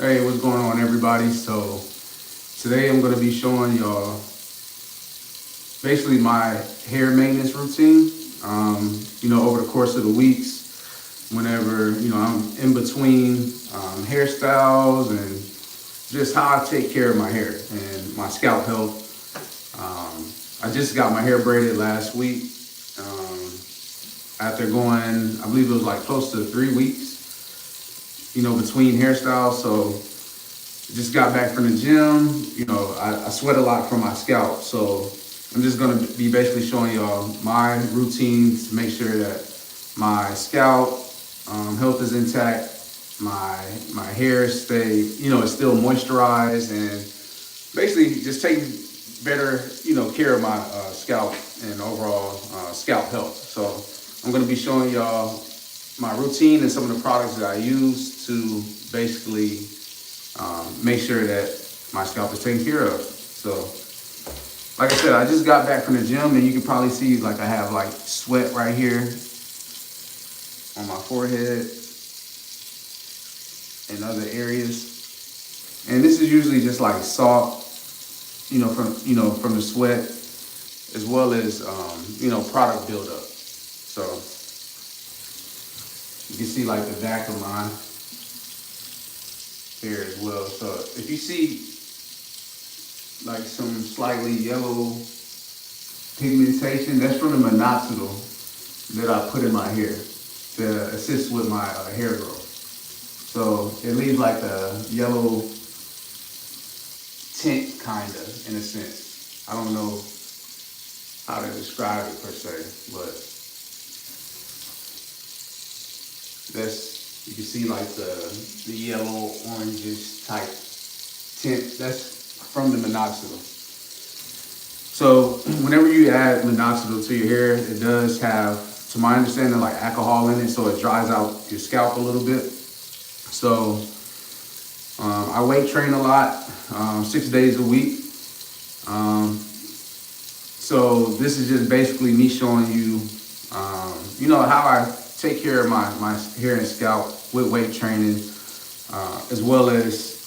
Hey, what's going on, everybody? So today I'm going to be showing y'all basically my hair maintenance routine. Over the course of the weeks, whenever I'm in between hairstyles and just how I take care of my hair and my scalp health. I just got my hair braided last week. After going, I believe it was like close to 3 weeks, between hairstyles. So just got back from the gym. I sweat a lot from my scalp. So I'm just gonna be basically showing y'all my routines to make sure that my scalp health is intact. My hair stay, it's still moisturized, and basically just taking better, care of my scalp and overall scalp health. So I'm gonna be showing y'all my routine and some of the products that I use to basically make sure that my scalp is taken care of. So, like I said, I just got back from the gym, and you can probably see like I have like sweat right here on my forehead and other areas. And this is usually just like salt, from the sweat, as well as product buildup. So you can see like the back of mine here as well. So if you see like some slightly yellow pigmentation, that's from the minoxidil that I put in my hair to assist with my hair growth. So it leaves like a yellow tint, kind of, in a sense. I don't know how to describe it per se, but you can see like the yellow orangish type tint. That's from the minoxidil. So whenever you add minoxidil to your hair, it does have, to my understanding, like alcohol in it, so it dries out your scalp a little bit. So I weight train a lot, 6 days a week. So this is just basically me showing you, how I take care of my hair and scalp with weight training, as well as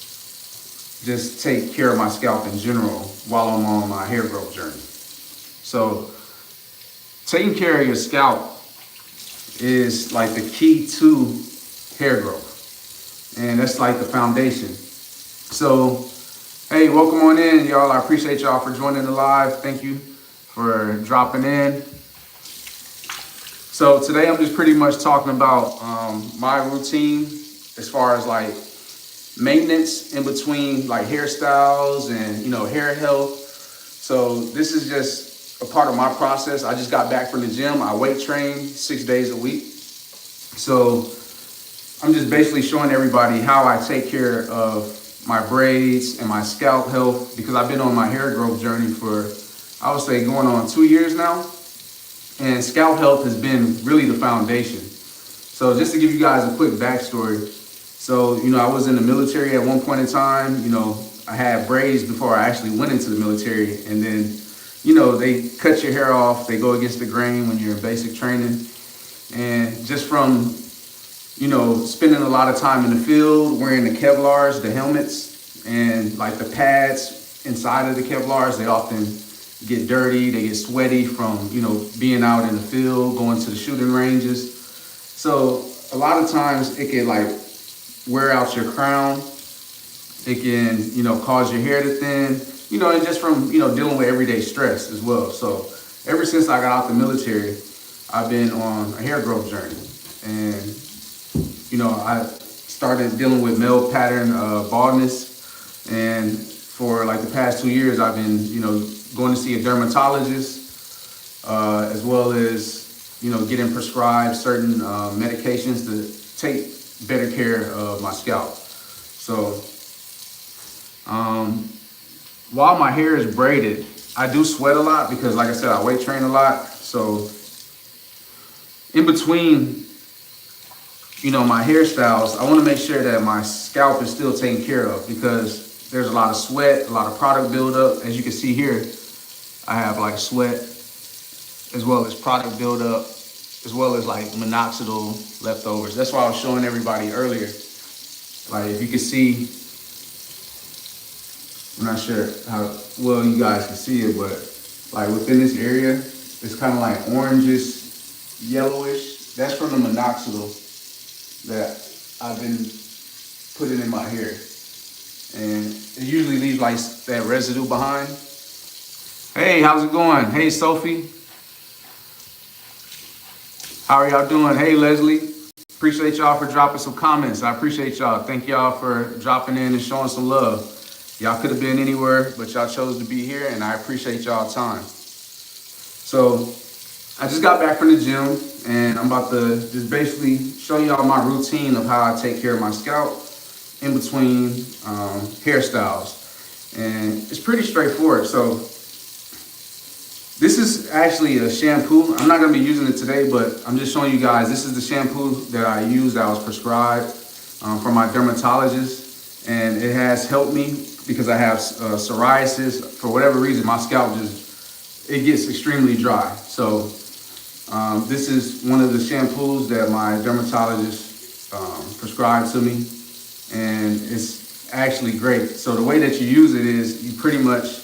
just take care of my scalp in general while I'm on my hair growth journey. So taking care of your scalp is like the key to hair growth, and that's like the foundation. So hey, welcome on in, y'all. I appreciate y'all for joining the live. Thank you for dropping in. So today I'm just pretty much talking about my routine as far as like maintenance in between like hairstyles and hair health. So this is just a part of my process. I just got back from the gym. I weight train 6 days a week. So I'm just basically showing everybody how I take care of my braids and my scalp health, because I've been on my hair growth journey for, I would say, going on 2 years now. And scalp health has been really the foundation. So just to give you guys a quick backstory. So, I was in the military at one point in time. I had braids before I actually went into the military. And then, they cut your hair off. They go against the grain when you're in basic training. And just from, spending a lot of time in the field, wearing the Kevlars, the helmets, and like the pads inside of the Kevlars, they often get dirty, they get sweaty from, being out in the field, going to the shooting ranges. So a lot of times it can like wear out your crown. It can, cause your hair to thin, and just from, dealing with everyday stress as well. So ever since I got out the military, I've been on a hair growth journey. And, I started dealing with male pattern baldness. And for like the past 2 years, I've been, going to see a dermatologist, as well as, getting prescribed certain medications to take better care of my scalp. So while my hair is braided, I do sweat a lot because, like I said, I weight train a lot. So in between, my hairstyles, I want to make sure that my scalp is still taken care of, because there's a lot of sweat, a lot of product buildup. As you can see here, I have like sweat, as well as product buildup, as well as like minoxidil leftovers. That's why I was showing everybody earlier. Like if you can see I'm not sure how well you guys can see it, but like within this area, it's kind of like orangish, yellowish. That's from the minoxidil that I've been putting in my hair. And it usually leaves like that residue behind. Hey, how's it going? Hey, Sophie. How are y'all doing? Hey, Leslie. Appreciate y'all for dropping some comments. I appreciate y'all. Thank y'all for dropping in and showing some love. Y'all could have been anywhere, but y'all chose to be here, and I appreciate y'all time. So I just got back from the gym, and I'm about to just basically show y'all my routine of how I take care of my scalp in between hairstyles. And it's pretty straightforward. So this is actually a shampoo. I'm not gonna be using it today, but I'm just showing you guys, this is the shampoo that I use that was prescribed from my dermatologist. And it has helped me because I have psoriasis. For whatever reason, my scalp it gets extremely dry. So this is one of the shampoos that my dermatologist prescribed to me. And it's actually great. So the way that you use it is you pretty much,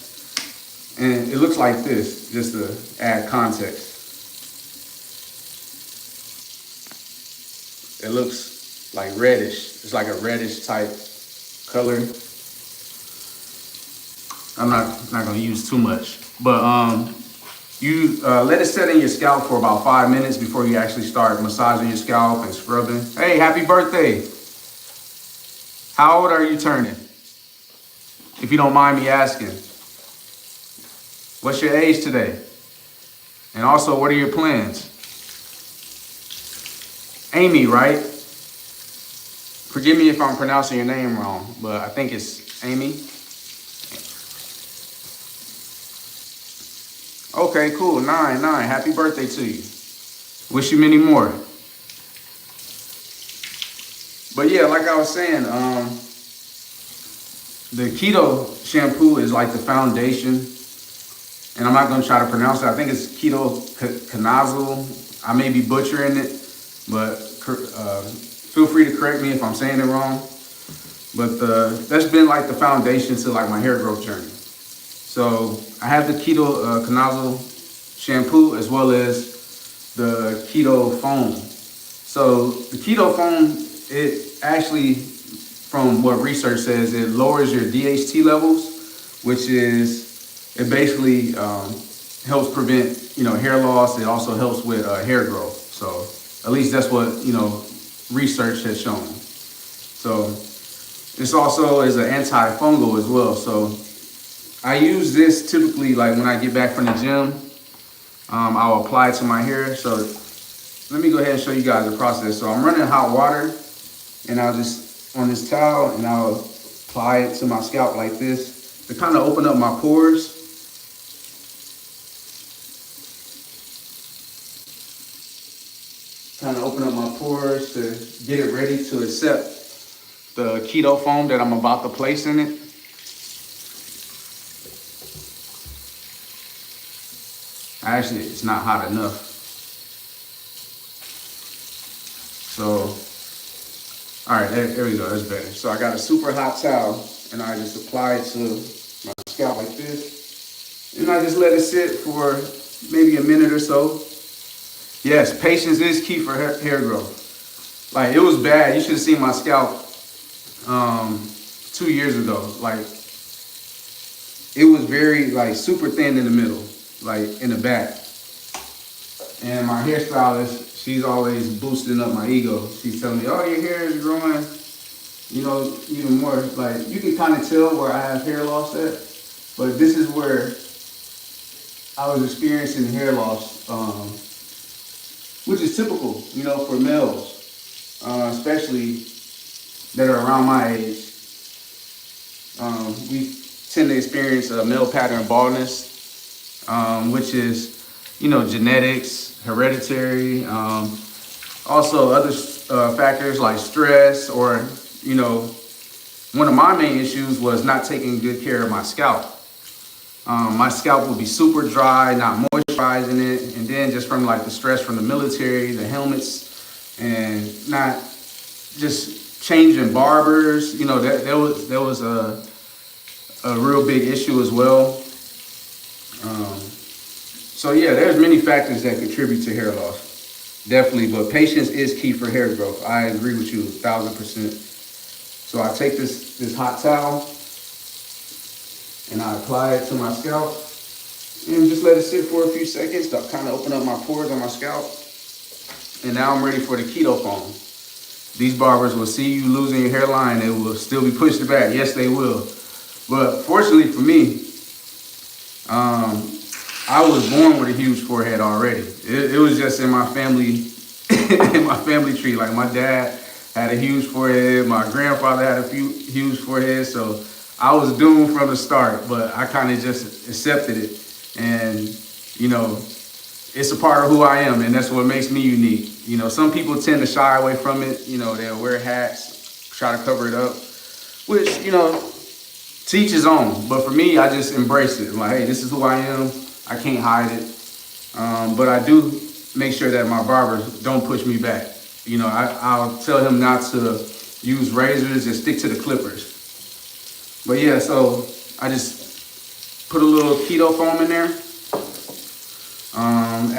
and it looks like this, just to add context. It looks like reddish. It's like a reddish type color. I'm not gonna use too much, but you let it set in your scalp for about 5 minutes before you actually start massaging your scalp and scrubbing. Hey, happy birthday. How old are you turning? If you don't mind me asking. What's your age today? And also, what are your plans? Amy, right? Forgive me if I'm pronouncing your name wrong, but I think it's Amy. Okay, cool. 9. Happy birthday to you. Wish you many more. But yeah, like I was saying, the keto shampoo is like the foundation. And I'm not going to try to pronounce it. I think it's ketoconazole. I may be butchering it, but feel free to correct me if I'm saying it wrong. But that's been like the foundation to like my hair growth journey. So I have the ketoconazole shampoo as well as the keto foam. So the keto foam, it actually, from what research says, it lowers your DHT levels, which is, it basically helps prevent, hair loss. It also helps with hair growth. So at least that's what, research has shown. So this also is an antifungal as well. So I use this typically like when I get back from the gym. I'll apply it to my hair. So let me go ahead and show you guys the process. So I'm running hot water, and I'll just, on this towel, and I'll apply it to my scalp like this to kind of open up my pores. Kind of open up my pores to get it ready to accept the keto foam that I'm about to place in it. Actually, it's not hot enough. So, all right, there we go, that's better. So I got a super hot towel, and I just apply it to my scalp like this. And I just let it sit for maybe a minute or so. Yes, patience is key for hair growth. Like, it was bad. You should have seen my scalp 2 years ago. Like, it was very, like, super thin in the middle, like, in the back. And my hairstylist, she's always boosting up my ego. She's telling me, oh, your hair is growing, even more. Like, you can kind of tell where I have hair loss at. But this is where I was experiencing hair loss, which is typical, for males, especially that are around my age. We tend to experience a male pattern baldness, which is, genetics, hereditary, also other factors like stress, or, one of my main issues was not taking good care of my scalp. My scalp would be super dry, not moisturizing it, and then just from like the stress from the military, the helmets, and not just changing barbers. There was a real big issue as well. So yeah, there's many factors that contribute to hair loss. Definitely, but patience is key for hair growth. I agree with you 1,000%. So I take this hot towel and I apply it to my scalp and just let it sit for a few seconds to kind of open up my pores on my scalp. And now I'm ready for the keto foam. These barbers will see you losing your hairline, they will still be pushed back. Yes, they will. But fortunately for me, I was born with a huge forehead already. It was just in my family, in my family tree. Like my dad had a huge forehead, my grandfather had a huge forehead, so I was doomed from the start. But I kind of just accepted it, and you know, it's a part of who I am, and that's what makes me unique. You know, some people tend to shy away from it. You know, they'll wear hats, try to cover it up, which, you know, to each his own. But for me, I just embrace it. I'm like, hey, this is who I am. I can't hide it. But I do make sure that my barbers don't push me back. You know, I'll tell him not to use razors and stick to the clippers. But yeah, so I just put a little keto foam in there,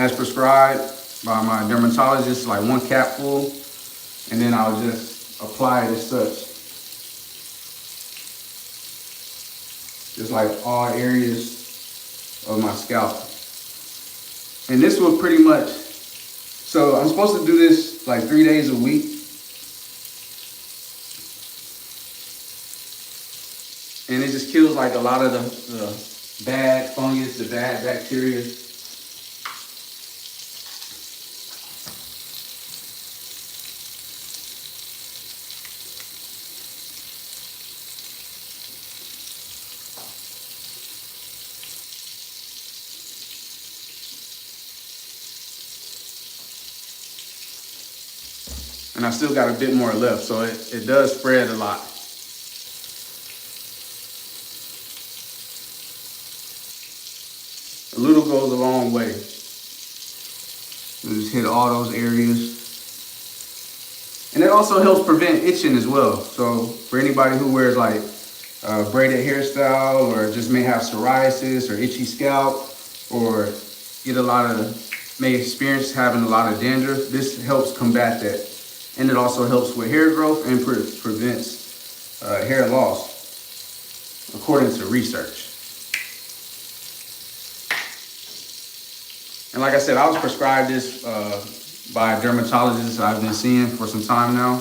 as prescribed by my dermatologist, like 1 cap full, and then I'll just apply it as such. Just like all areas of my scalp. And this will pretty much, so I'm supposed to do this like 3 days a week. And it just kills like a lot of the bad fungus, the bad bacteria. And I still got a bit more left, so it does spread a lot. A little goes a long way. Just hit all those areas. And it also helps prevent itching as well. So for anybody who wears like a braided hairstyle, or just may have psoriasis or itchy scalp, or may experience having a lot of dandruff, this helps combat that. And it also helps with hair growth and prevents hair loss, according to research. And like I said, I was prescribed this by a dermatologist I've been seeing for some time now.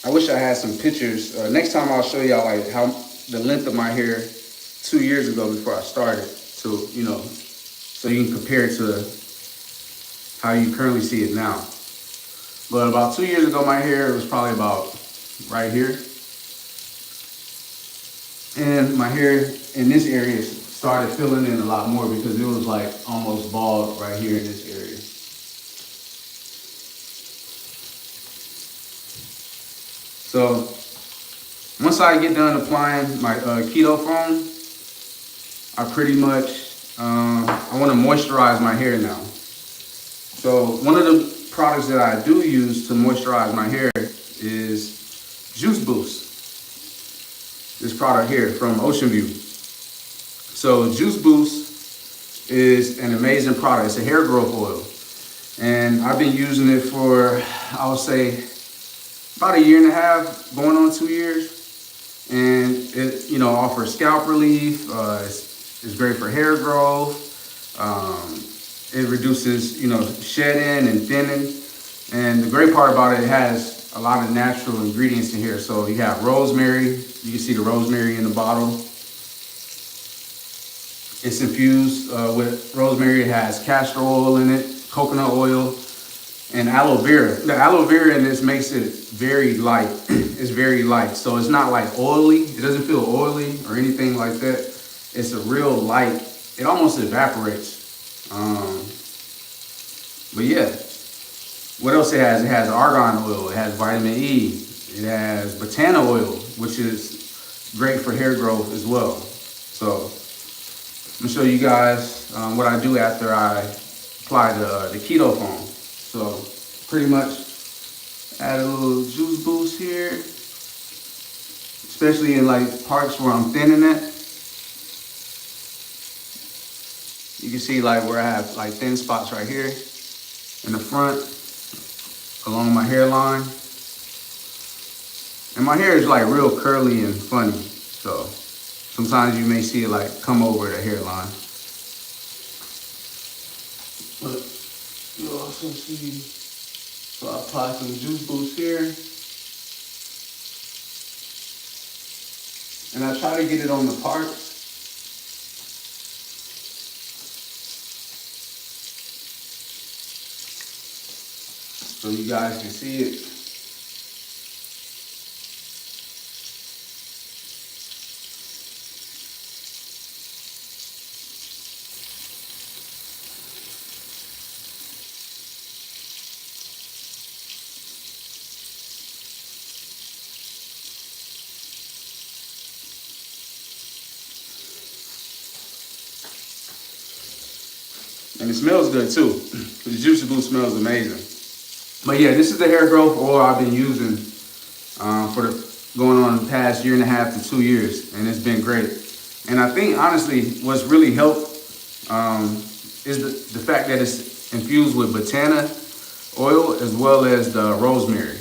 I wish I had some pictures. Next time I'll show y'all like how the length of my hair 2 years ago before I started. So, you know, so you can compare it to how you currently see it now. But about 2 years ago, my hair was probably about right here. And my hair in this area started filling in a lot more because it was like almost bald right here in this area. So once I get done applying my keto foam, I pretty much, I want to moisturize my hair now. So one of the products that I do use to moisturize my hair is Juice Boost. This product here from Ocean View. So Juice Boost is an amazing product. It's a hair growth oil. And I've been using it for, I would say, about 1.5 years, going on 2 years. And it, you know, offers scalp relief. It's great for hair growth. It reduces, you know, shedding and thinning. And the great part about it has a lot of natural ingredients in here. So you have rosemary. You can see the rosemary in the bottle. It's infused with rosemary. It has castor oil in it, coconut oil, and aloe vera. The aloe vera in this makes it very light. It's very light. So it's not like oily. It doesn't feel oily or anything like that. It's a real light. It almost evaporates. But yeah, what else it has? It has argan oil. It has vitamin E. It has botana oil, which is great for hair growth as well. So I'm gonna show you guys what I do after I apply the keto foam. So pretty much Add a little juice boost here, especially in like parts where I'm thinning it. You can see like where I have like thin spots right here in the front along my hairline. And my hair is like real curly and funny, so sometimes you may see it like come over the hairline. But you also see, so I apply some juice boost here. And I try to get it on the parts. So you guys can see it. And it smells good too. The Juicy Boost smells amazing. But yeah, this is the hair growth oil I've been using for going on the past 1.5 to 2 years, and it's been great. And I think honestly, what's really helped is the fact that it's infused with botana oil as well as the rosemary,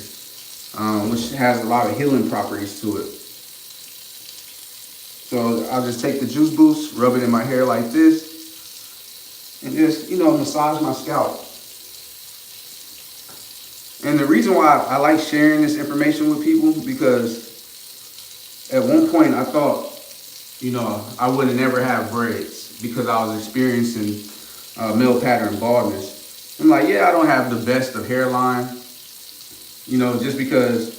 which has a lot of healing properties to it. So I'll just take the juice boost, rub it in my hair like this, and just, massage my scalp. And the reason why I like sharing this information with people, because at one point I thought, I would never have braids because I was experiencing male pattern baldness. I'm like, yeah, I don't have the best of hairline, just because,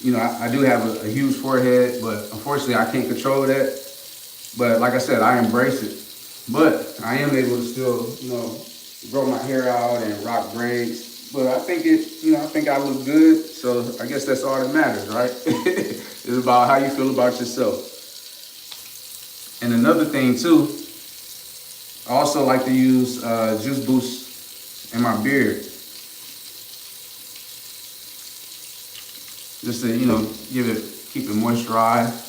I do have a huge forehead, but unfortunately I can't control that. But like I said, I embrace it. But I am able to still, grow my hair out and rock braids. But I think I think I look good. So I guess that's all that matters, right? It's about how you feel about yourself. And another thing too, I also like to use juice boost in my beard. Just to, keep it moisturized.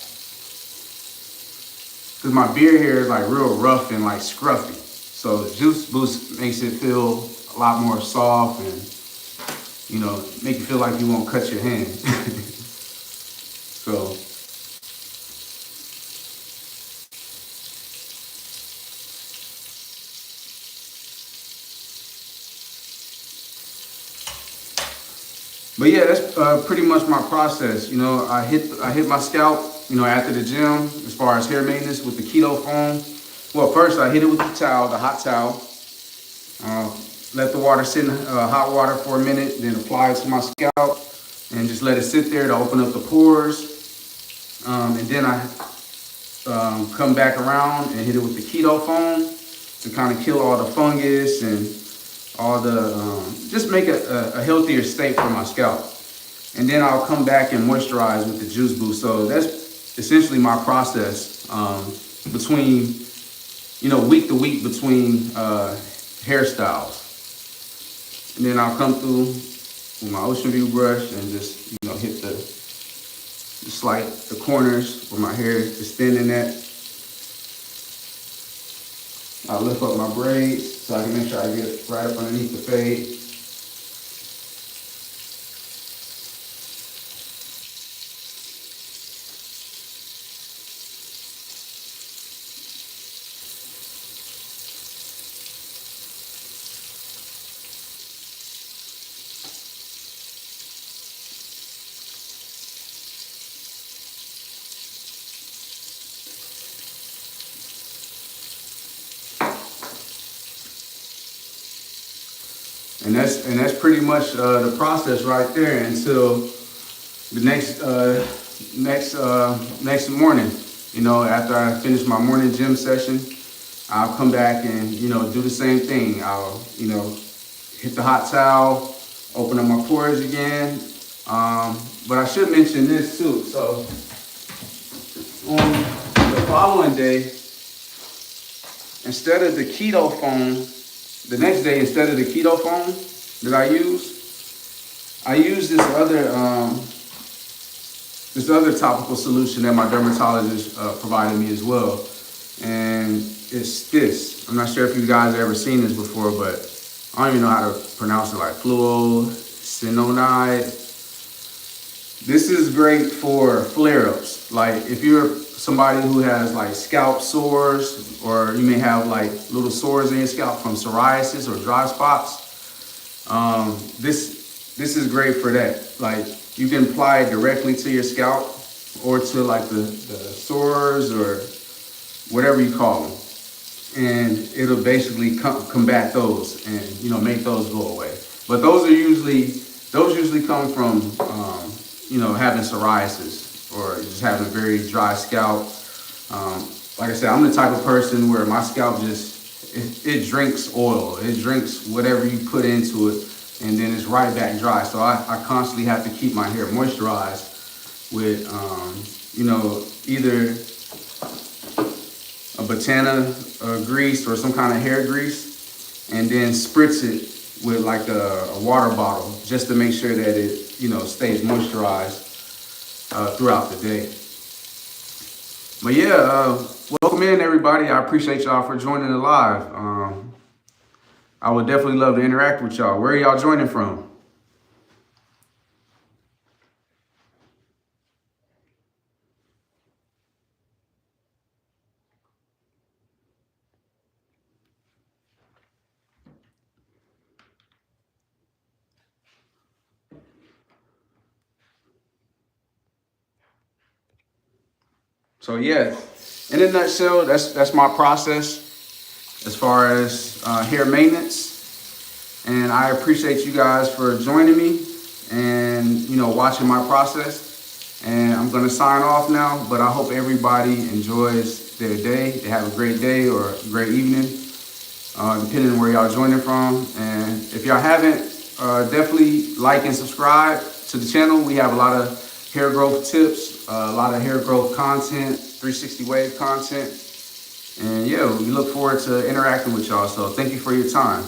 Because my beard hair is like real rough and like scruffy. So juice boost makes it feel a lot more soft and, make you feel like you won't cut your hand. So. But yeah, that's pretty much my process. I hit my scalp, after the gym as far as hair maintenance with the keto foam. Well, first I hit it with the towel, the hot towel. Let the water sit in hot water for a minute, then apply it to my scalp and just let it sit there to open up the pores. And then I come back around and hit it with the keto foam to kind of kill all the fungus and all the, just make a healthier state for my scalp. And then I'll come back and moisturize with the juice boost. So that's essentially my process between, week to week between hairstyles. And then I'll come through with my Ocean View brush and just, hit the corners where my hair is thinning at. I'll lift up my braids so I can make sure I get it right up underneath the fade. And that's pretty much the process right there until the next morning. After I finish my morning gym session, I'll come back and do the same thing. I'll hit the hot towel, open up my pores again. But I should mention this too. So on the following day, instead of the keto foam. The next day, instead of the keto foam that I use, I use this other topical solution that my dermatologist provided me as well, and it's this. I'm not sure if you guys have ever seen this before, but I don't even know how to pronounce it, like fluocinonide. This is great for flare-ups. Like if you're somebody who has like scalp sores, or you may have like little sores in your scalp from psoriasis or dry spots, this is great for that. Like you can apply it directly to your scalp or to like the sores or whatever you call them, and it'll basically combat those and make those go away. But those usually come from having psoriasis or just having a very dry scalp. Like I said, I'm the type of person where my scalp it drinks oil. It drinks whatever you put into it, and then it's right back dry. So I constantly have to keep my hair moisturized with either a Botana grease or some kind of hair grease, and then spritz it with like a water bottle just to make sure that it stays moisturized throughout the day. But yeah, welcome in everybody. I appreciate y'all for joining the live. I would definitely love to interact with y'all. Where are y'all joining from? So yeah, in a nutshell, that's my process as far as hair maintenance. And I appreciate you guys for joining me and watching my process. And I'm gonna sign off now, but I hope everybody enjoys their day. They have a great day or a great evening, depending on where y'all joining from. And if y'all haven't, definitely like and subscribe to the channel. We have a lot of hair growth tips, a lot of hair growth content, 360 wave content. And yeah, we look forward to interacting with y'all. So thank you for your time.